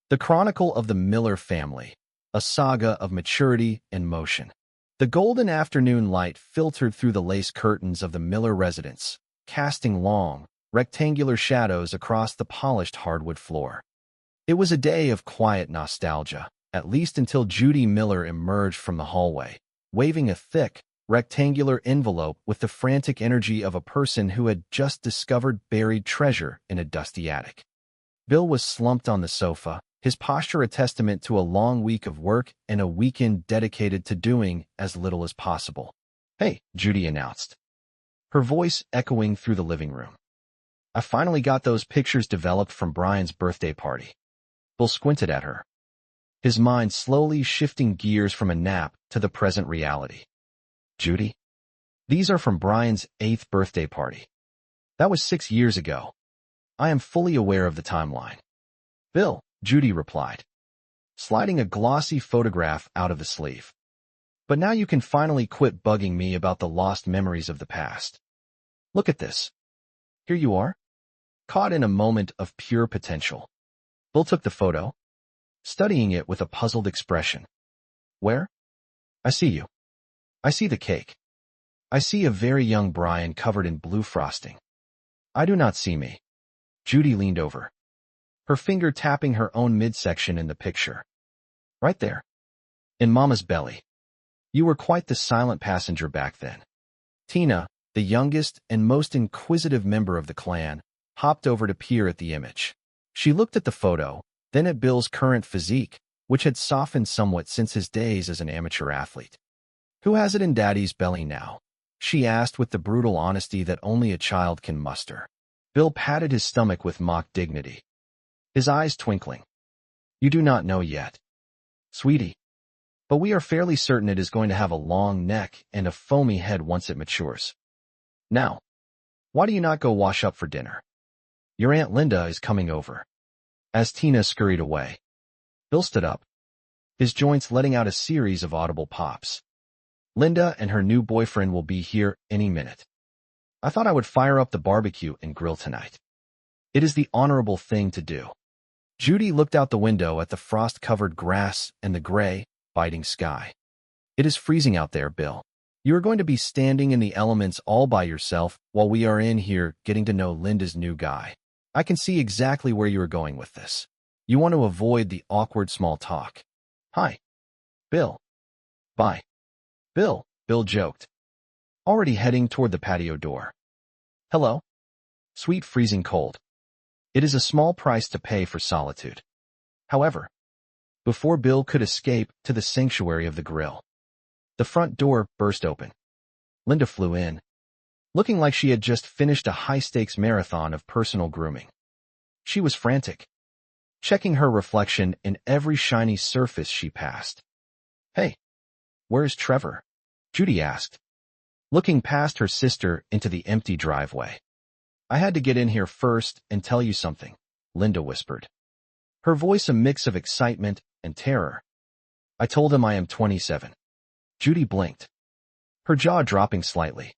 The Chronicle of the Miller Family, a saga of maturity and motion. The golden afternoon light filtered through the lace curtains of the Miller residence, casting long, rectangular shadows across the polished hardwood floor. It was a day of quiet nostalgia, at least until Judy Miller emerged from the hallway, waving a thick, rectangular envelope with the frantic energy of a person who had just discovered buried treasure in a dusty attic. Bill was slumped on the sofa, his posture a testament to a long week of work and a weekend dedicated to doing as little as possible. "Hey," Judy announced, her voice echoing through the living room. "I finally got those pictures developed from Brian's birthday party." Bill squinted at her, his mind slowly shifting gears from a nap to the present reality. "Judy, these are from Brian's 8th birthday party. That was 6 years ago. I am fully aware of the timeline." "Bill," Judy replied, sliding a glossy photograph out of the sleeve. "But now you can finally quit bugging me about the lost memories of the past. Look at this. Here you are, caught in a moment of pure potential." Bill took the photo, studying it with a puzzled expression. "Where? I see you. I see the cake. I see a very young Brian covered in blue frosting. I do not see me." Judy leaned over, her finger tapping her own midsection in the picture. "Right there. In Mama's belly. You were quite the silent passenger back then." Tina, the youngest and most inquisitive member of the clan, hopped over to peer at the image. She looked at the photo, then at Bill's current physique, which had softened somewhat since his days as an amateur athlete. "Who has it in Daddy's belly now?" she asked with the brutal honesty that only a child can muster. Bill patted his stomach with mock dignity, his eyes twinkling. "You do not know yet, sweetie. But we are fairly certain it is going to have a long neck and a foamy head once it matures. Now, why do you not go wash up for dinner? Your Aunt Linda is coming over." As Tina scurried away, Bill stood up, his joints letting out a series of audible pops. "Linda and her new boyfriend will be here any minute. I thought I would fire up the barbecue and grill tonight. It is the honorable thing to do." Judy looked out the window at the frost-covered grass and the gray, biting sky. "It is freezing out there, Bill. You are going to be standing in the elements all by yourself while we are in here getting to know Linda's new guy. I can see exactly where you are going with this. You want to avoid the awkward small talk." "Hi, Bill." "Bye, Bill," Bill joked, already heading toward the patio door. "Hello." Sweet freezing cold. It is a small price to pay for solitude. However, before Bill could escape to the sanctuary of the grill, the front door burst open. Linda flew in, looking like she had just finished a high-stakes marathon of personal grooming. She was frantic, checking her reflection in every shiny surface she passed. "Hey, where's Trevor?" Judy asked, looking past her sister into the empty driveway. "I had to get in here first and tell you something," Linda whispered, her voice a mix of excitement and terror. "I told him I am 27. Judy blinked, her jaw dropping slightly.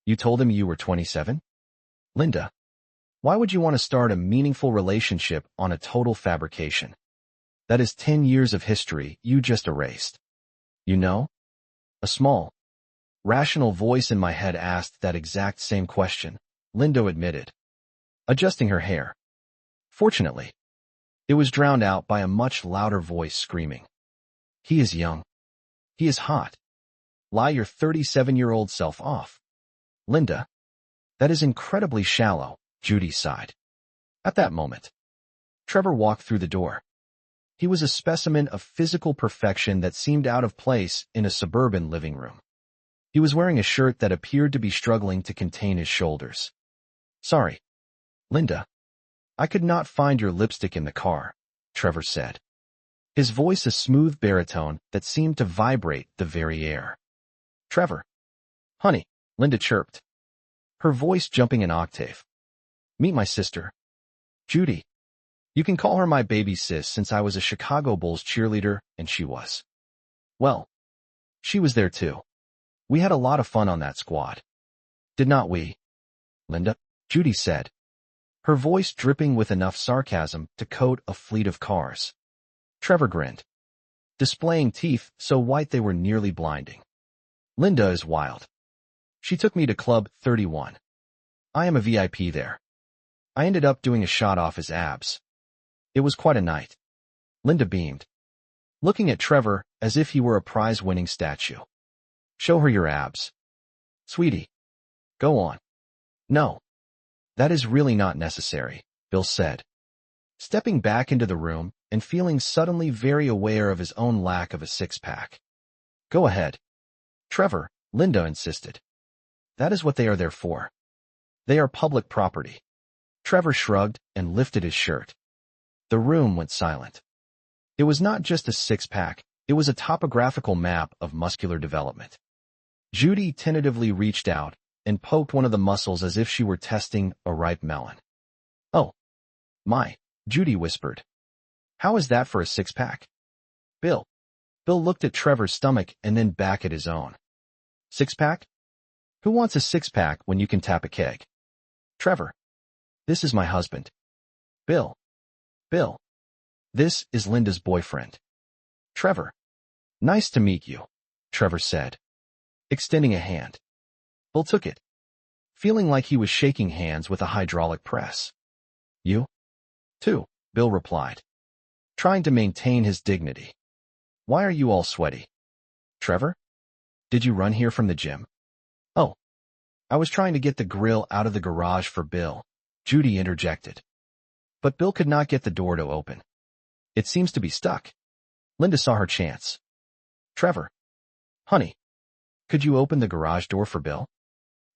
"You told him you were 27? Linda, why would you want to start a meaningful relationship on a total fabrication? That is 10 years of history you just erased." "You know?" A small, rational voice in my head asked that exact same question, Linda admitted, adjusting her hair. Fortunately, it was drowned out by a much louder voice screaming, "He is young. He is hot. Lie your 37-year-old self off." "Linda, that is incredibly shallow," Judy sighed. At that moment, Trevor walked through the door. He was a specimen of physical perfection that seemed out of place in a suburban living room. He was wearing a shirt that appeared to be struggling to contain his shoulders. "Sorry, Linda, I could not find your lipstick in the car," Trevor said, his voice a smooth baritone that seemed to vibrate the very air. "Trevor." "Honey," Linda chirped, her voice jumping an octave. "Meet my sister, Judy. You can call her my baby sis since I was a Chicago Bulls cheerleader and she was. Well, she was there too. We had a lot of fun on that squad. Did not we, Linda?" Judy said, her voice dripping with enough sarcasm to coat a fleet of cars. Trevor grinned, displaying teeth so white they were nearly blinding. Linda is wild. She took me to Club 31. I am a VIP there. I ended up doing a shot off his abs. It was quite a night. Linda beamed, looking at Trevor as if he were a prize-winning statue. Show her your abs. Sweetie. Go on. No. That is really not necessary, Bill said, stepping back into the room and feeling suddenly very aware of his own lack of a six-pack. Go ahead. Trevor, Linda insisted. That is what they are there for. They are public property. Trevor shrugged and lifted his shirt. The room went silent. It was not just a six-pack, it was a topographical map of muscular development. Judy tentatively reached out and poked one of the muscles as if she were testing a ripe melon. Oh, my, Judy whispered. How is that for a six-pack? Bill. Bill looked at Trevor's stomach and then back at his own. Six-pack? Who wants a six-pack when you can tap a keg? Trevor. This is my husband. Bill. Bill. This is Linda's boyfriend. Trevor. Nice to meet you, Trevor said, extending a hand. Bill took it, feeling like he was shaking hands with a hydraulic press. You? Too, Bill replied, trying to maintain his dignity. Why are you all sweaty? Trevor? Did you run here from the gym? Oh. I was trying to get the grill out of the garage for Bill, Judy interjected. But Bill could not get the door to open. It seems to be stuck. Linda saw her chance. Trevor. Honey. Could you open the garage door for Bill?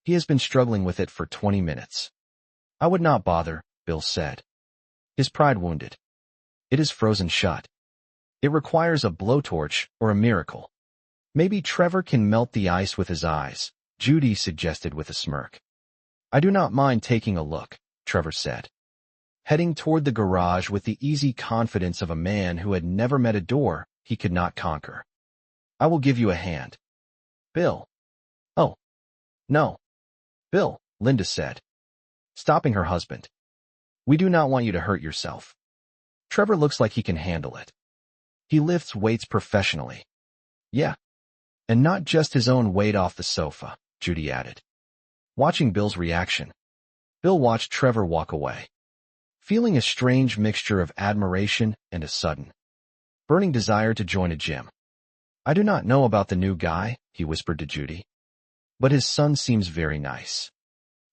He has been struggling with it for 20 minutes. I would not bother, Bill said, his pride wounded. It is frozen shut. It requires a blowtorch or a miracle. Maybe Trevor can melt the ice with his eyes, Judy suggested with a smirk. I do not mind taking a look, Trevor said, heading toward the garage with the easy confidence of a man who had never met a door he could not conquer. I will give you a hand. Bill. Oh. No. Bill, Linda said, stopping her husband. We do not want you to hurt yourself. Trevor looks like he can handle it. He lifts weights professionally. Yeah. And not just his own weight off the sofa, Judy added. Watching Bill's reaction, Bill watched Trevor walk away, feeling a strange mixture of admiration and a sudden, burning desire to join a gym. I do not know about the new guy, he whispered to Judy, but his son seems very nice.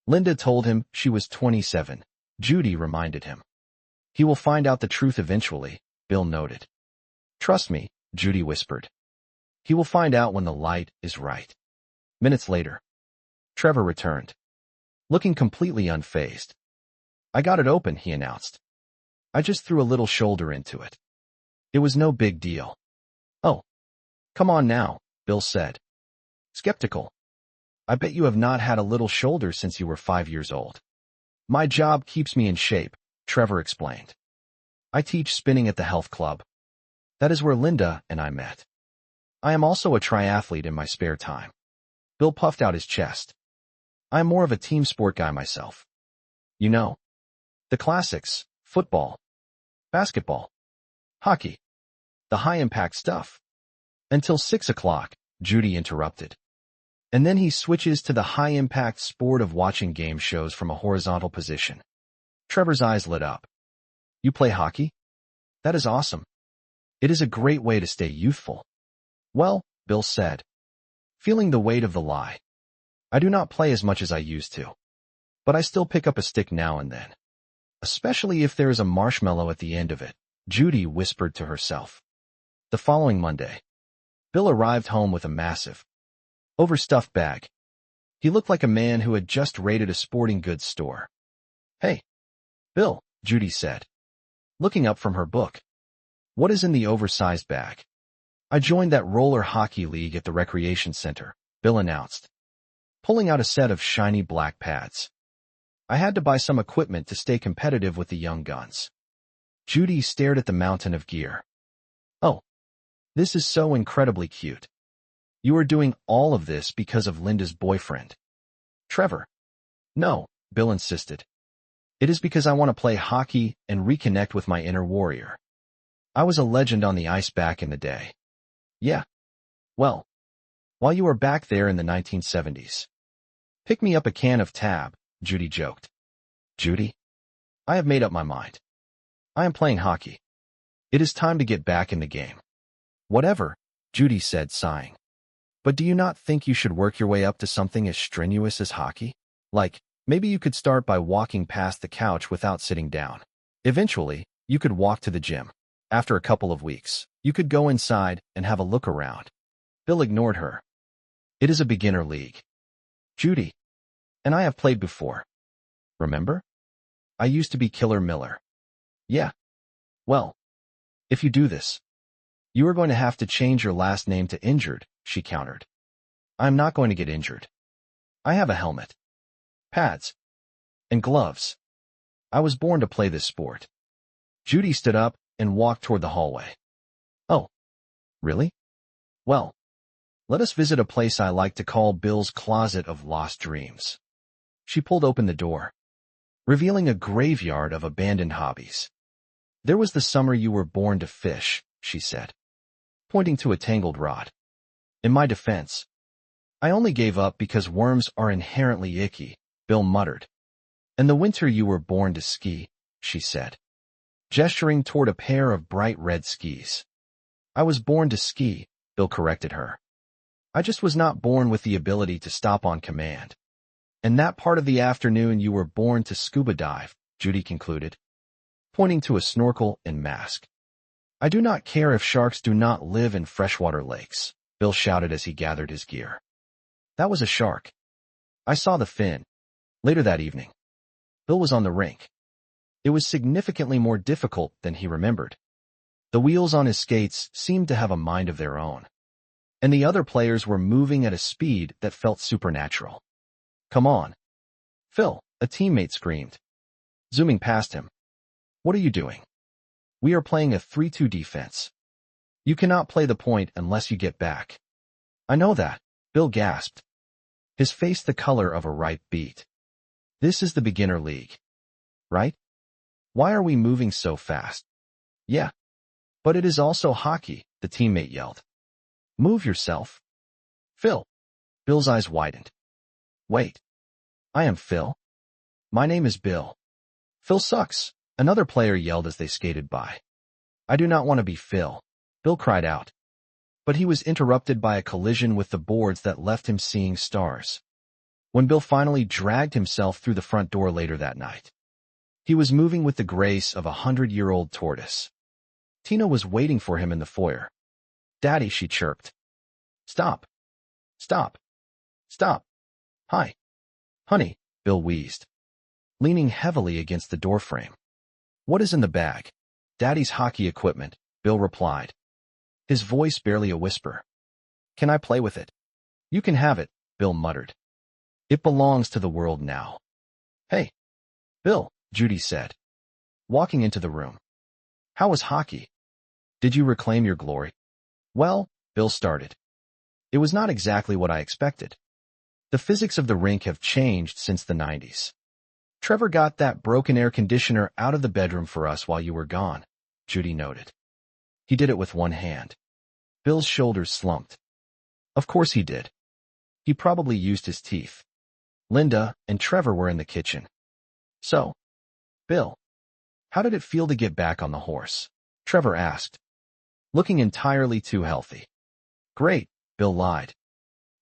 Linda told him she was 27, Judy reminded him. He will find out the truth eventually, Bill noted. Trust me, Judy whispered. He will find out when the light is right. Minutes later, Trevor returned, looking completely unfazed. I got it open, he announced. I just threw a little shoulder into it. It was no big deal. Oh. Come on now, Bill said, skeptical. I bet you have not had a little shoulder since you were 5 years old. My job keeps me in shape, Trevor explained. I teach spinning at the health club. That is where Linda and I met. I am also a triathlete in my spare time. Bill puffed out his chest. I am more of a team sport guy myself. You know, the classics, football, basketball, hockey, the high-impact stuff. Until 6 o'clock, Judy interrupted. And then he switches to the high-impact sport of watching game shows from a horizontal position. Trevor's eyes lit up. You play hockey? That is awesome. It is a great way to stay youthful. Well, Bill said, feeling the weight of the lie. I do not play as much as I used to, but I still pick up a stick now and then. Especially if there is a marshmallow at the end of it, Judy whispered to herself. The following Monday, Bill arrived home with a massive, overstuffed bag. He looked like a man who had just raided a sporting goods store. Hey, Bill, Judy said, looking up from her book. What is in the oversized bag? I joined that roller hockey league at the recreation center, Bill announced, pulling out a set of shiny black pads. I had to buy some equipment to stay competitive with the young guns. Judy stared at the mountain of gear. Oh, this is so incredibly cute. You are doing all of this because of Linda's boyfriend. Trevor. No, Bill insisted. It is because I want to play hockey and reconnect with my inner warrior. I was a legend on the ice back in the day. Yeah. Well, while you were back there in the 1970s. Pick me up a can of Tab, Judy joked. Judy? I have made up my mind. I am playing hockey. It is time to get back in the game. Whatever, Judy said, sighing. But do you not think you should work your way up to something as strenuous as hockey? Like, maybe you could start by walking past the couch without sitting down. Eventually, you could walk to the gym. After a couple of weeks, you could go inside and have a look around. Bill ignored her. It is a beginner league. Judy. And I have played before. Remember? I used to be Killer Miller. Yeah. Well, if you do this, you are going to have to change your last name to Injured, she countered. I'm not going to get injured. I have a helmet, pads, and gloves. I was born to play this sport. Judy stood up and walked toward the hallway. Oh, really? Well, let us visit a place I like to call Bill's Closet of Lost Dreams. She pulled open the door, revealing a graveyard of abandoned hobbies. There was the summer you were born to fish, she said, pointing to a tangled rod. In my defense, I only gave up because worms are inherently icky, Bill muttered. And the winter you were born to ski, she said, gesturing toward a pair of bright red skis. I was born to ski, Bill corrected her. I just was not born with the ability to stop on command. And that part of the afternoon you were born to scuba dive, Judy concluded, pointing to a snorkel and mask. I do not care if sharks do not live in freshwater lakes, Bill shouted as he gathered his gear. That was a shark. I saw the fin. Later that evening, Bill was on the rink. It was significantly more difficult than he remembered. The wheels on his skates seemed to have a mind of their own, and the other players were moving at a speed that felt supernatural. Come on. Phil, a teammate screamed, zooming past him. What are you doing? We are playing a 3-2 defense. You cannot play the point unless you get back. I know that, Bill gasped, his face the color of a ripe beet. This is the beginner league, right? Why are we moving so fast? Yeah. But it is also hockey, the teammate yelled. Move yourself. Phil. Bill's eyes widened. Wait. I am Phil. My name is Bill. Phil sucks, another player yelled as they skated by. I do not want to be Phil, Bill cried out. But he was interrupted by a collision with the boards that left him seeing stars. When Bill finally dragged himself through the front door later that night, he was moving with the grace of a 100-year-old tortoise. Tina was waiting for him in the foyer. Daddy, she chirped. Stop. Stop. Stop. Hi. Honey, Bill wheezed, leaning heavily against the doorframe. What is in the bag? Daddy's hockey equipment, Bill replied, his voice barely a whisper. Can I play with it? You can have it, Bill muttered. It belongs to the world now. Hey. Bill, Judy said, walking into the room. How was hockey? Did you reclaim your glory? Well, Bill started. It was not exactly what I expected. The physics of the rink have changed since the 90s. Trevor got that broken air conditioner out of the bedroom for us while you were gone, Judy noted. He did it with one hand. Bill's shoulders slumped. Of course he did. He probably used his teeth. Linda and Trevor were in the kitchen. So, Bill, how did it feel to get back on the horse? Trevor asked, looking entirely too healthy. Great, Bill lied,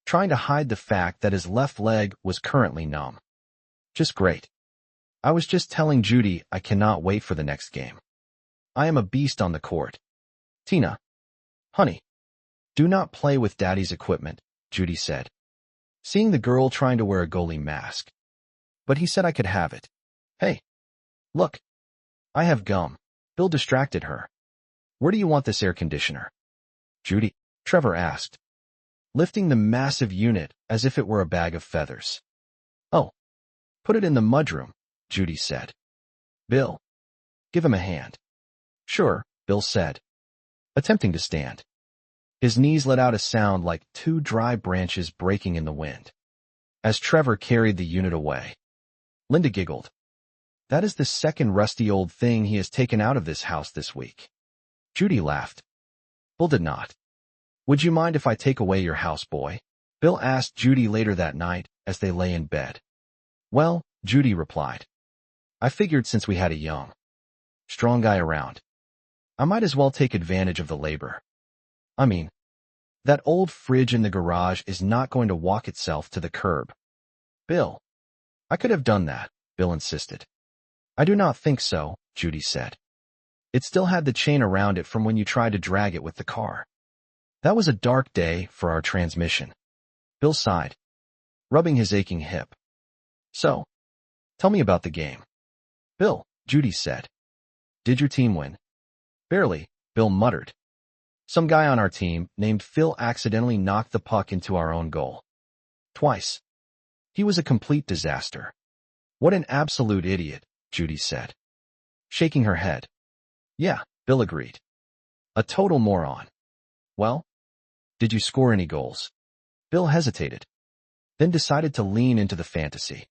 trying to hide the fact that his left leg was currently numb. Just great. I was just telling Judy I cannot wait for the next game. I am a beast on the court. Tina. Honey. Do not play with Daddy's equipment, Judy said, seeing the girl trying to wear a goalie mask. But he said I could have it. Hey. Look. I have gum. Bill distracted her. Where do you want this air conditioner? Judy, Trevor asked, lifting the massive unit as if it were a bag of feathers. Oh. Put it in the mudroom, Judy said. Bill. Give him a hand. Sure, Bill said, attempting to stand. His knees let out a sound like 2 dry branches breaking in the wind. As Trevor carried the unit away, Linda giggled. That is the second rusty old thing he has taken out of this house this week. Judy laughed. Bill did not. Would you mind if I take away your houseboy? Bill asked Judy later that night as they lay in bed. Well, Judy replied. I figured since we had a young, strong guy around, I might as well take advantage of the labor. I mean, that old fridge in the garage is not going to walk itself to the curb. Bill. I could have done that, Bill insisted. I do not think so, Judy said. It still had the chain around it from when you tried to drag it with the car. That was a dark day for our transmission. Bill sighed, rubbing his aching hip. So, tell me about the game. Bill, Judy said. Did your team win? Barely, Bill muttered. Some guy on our team, named Phil, accidentally knocked the puck into our own goal. Twice. He was a complete disaster. What an absolute idiot, Judy said, shaking her head. Yeah, Bill agreed. A total moron. Well, did you score any goals? Bill hesitated, then decided to lean into the fantasy.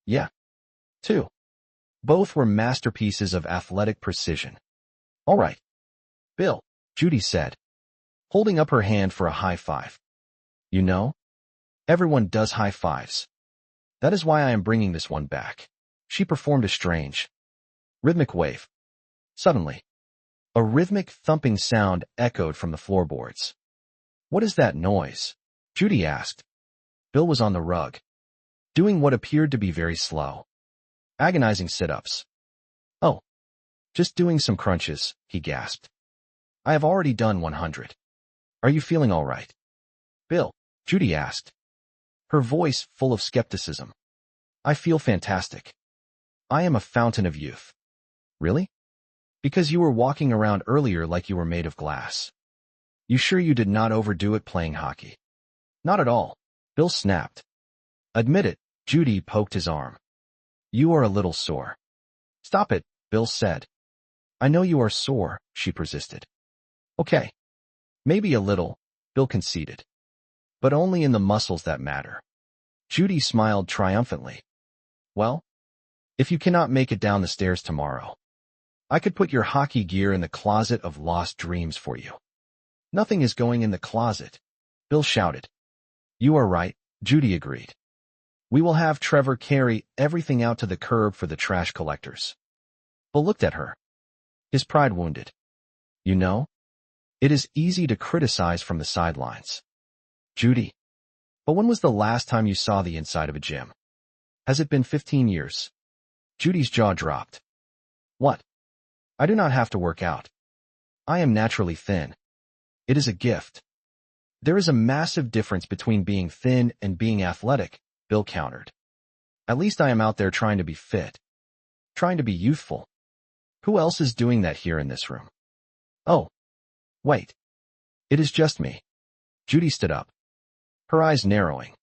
Yeah. 2. Both were masterpieces of athletic precision. All right. Bill, Judy said, holding up her hand for a high five. You know, everyone does high fives. That is why I am bringing this one back. She performed a strange, rhythmic wave. Suddenly, a rhythmic thumping sound echoed from the floorboards. What is that noise? Judy asked. Bill was on the rug, doing what appeared to be very slow, agonizing sit-ups. Oh, just doing some crunches, he gasped. I have already done 100. Are you feeling all right? Bill, Judy asked, her voice full of skepticism. I feel fantastic. I am a fountain of youth. Really? Because you were walking around earlier like you were made of glass. You sure you did not overdo it playing hockey? Not at all, Bill snapped. Admit it, Judy poked his arm. You are a little sore. Stop it, Bill said. I know you are sore, she persisted. Okay. Maybe a little, Bill conceded. But only in the muscles that matter. Judy smiled triumphantly. Well, if you cannot make it down the stairs tomorrow, I could put your hockey gear in the closet of lost dreams for you. Nothing is going in the closet, Bill shouted. You are right, Judy agreed. We will have Trevor carry everything out to the curb for the trash collectors. Bill looked at her, his pride wounded. You know, it is easy to criticize from the sidelines. Judy, but when was the last time you saw the inside of a gym? Has it been 15 years? Judy's jaw dropped. What? I do not have to work out. I am naturally thin. It is a gift. There is a massive difference between being thin and being athletic, Bill countered. At least I am out there trying to be fit. Trying to be youthful. Who else is doing that here in this room? Oh. Wait. It is just me. Judy stood up, her eyes narrowing.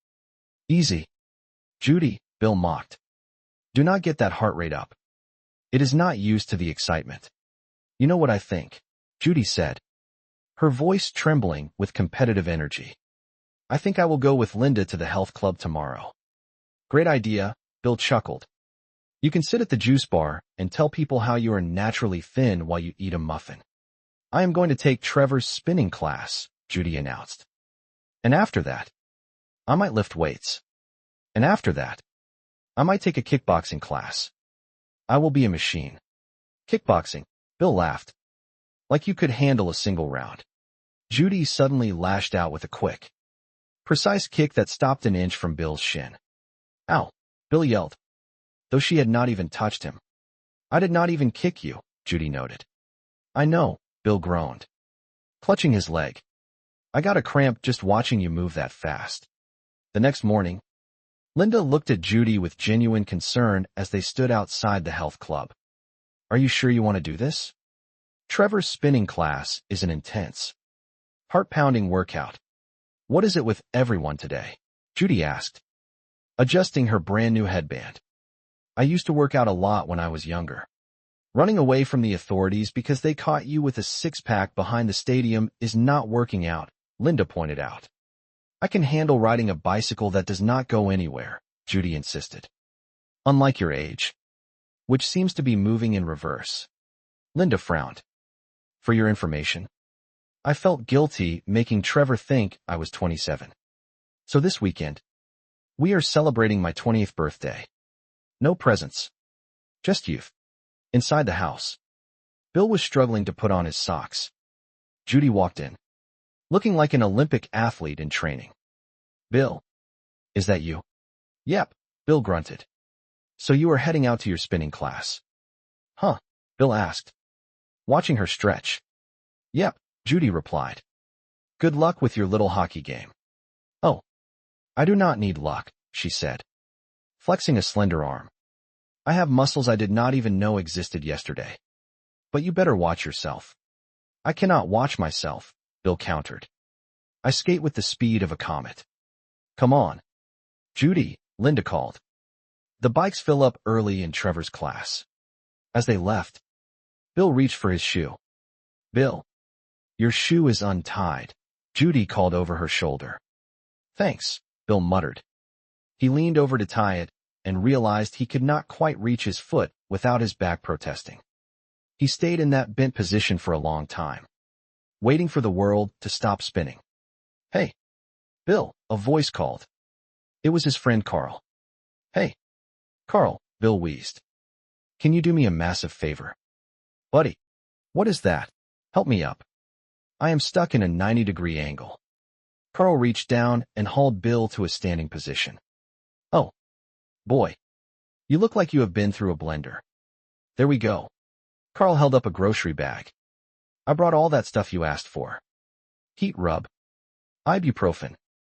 Easy. Judy, Bill mocked. Do not get that heart rate up. It is not used to the excitement. You know what I think, Judy said, her voice trembling with competitive energy. I think I will go with Linda to the health club tomorrow. Great idea, Bill chuckled. You can sit at the juice bar and tell people how you are naturally thin while you eat a muffin. I am going to take Trevor's spinning class, Judy announced. And after that, I might lift weights. And after that, I might take a kickboxing class. I will be a machine. Kickboxing, Bill laughed. Like you could handle a single round. Judy suddenly lashed out with a quick, precise kick that stopped an inch from Bill's shin. Ow, Bill yelled, though she had not even touched him. I did not even kick you, Judy noted. I know, Bill groaned, clutching his leg. I got a cramp just watching you move that fast. The next morning, Linda looked at Judy with genuine concern as they stood outside the health club. Are you sure you want to do this? Trevor's spinning class is an intense, heart-pounding workout. What is it with everyone today? Judy asked, adjusting her brand-new headband. I used to work out a lot when I was younger. Running away from the authorities because they caught you with a six-pack behind the stadium is not working out, Linda pointed out. I can handle riding a bicycle that does not go anywhere, Judy insisted. Unlike your age. which seems to be moving in reverse. Linda frowned. For your information, I felt guilty making Trevor think I was 27. So this weekend, we are celebrating my 20th birthday. No presents. Just youth. Inside the house, Bill was struggling to put on his socks. Judy walked in, looking like an Olympic athlete in training. Bill, is that you? Yep, Bill grunted. So you are heading out to your spinning class? Huh, Bill asked, watching her stretch. Yep, Judy replied. Good luck with your little hockey game. Oh, I do not need luck, she said, flexing a slender arm. I have muscles I did not even know existed yesterday. But you better watch yourself. I cannot watch myself, Bill countered. I skate with the speed of a comet. Come on. Judy, Linda called. The bikes fill up early in Trevor's class. As they left, Bill reached for his shoe. Bill, your shoe is untied, Judy called over her shoulder. Thanks, Bill muttered. He leaned over to tie it and realized he could not quite reach his foot without his back protesting. He stayed in that bent position for a long time, waiting for the world to stop spinning. Hey, Bill, a voice called. It was his friend Carl. Hey, Carl, Bill wheezed. Can you do me a massive favor? Buddy, what is that? Help me up. I am stuck in a 90-degree angle. Carl reached down and hauled Bill to a standing position. Oh, boy. You look like you have been through a blender. There we go. Carl held up a grocery bag. I brought all that stuff you asked for. Heat rub, ibuprofen,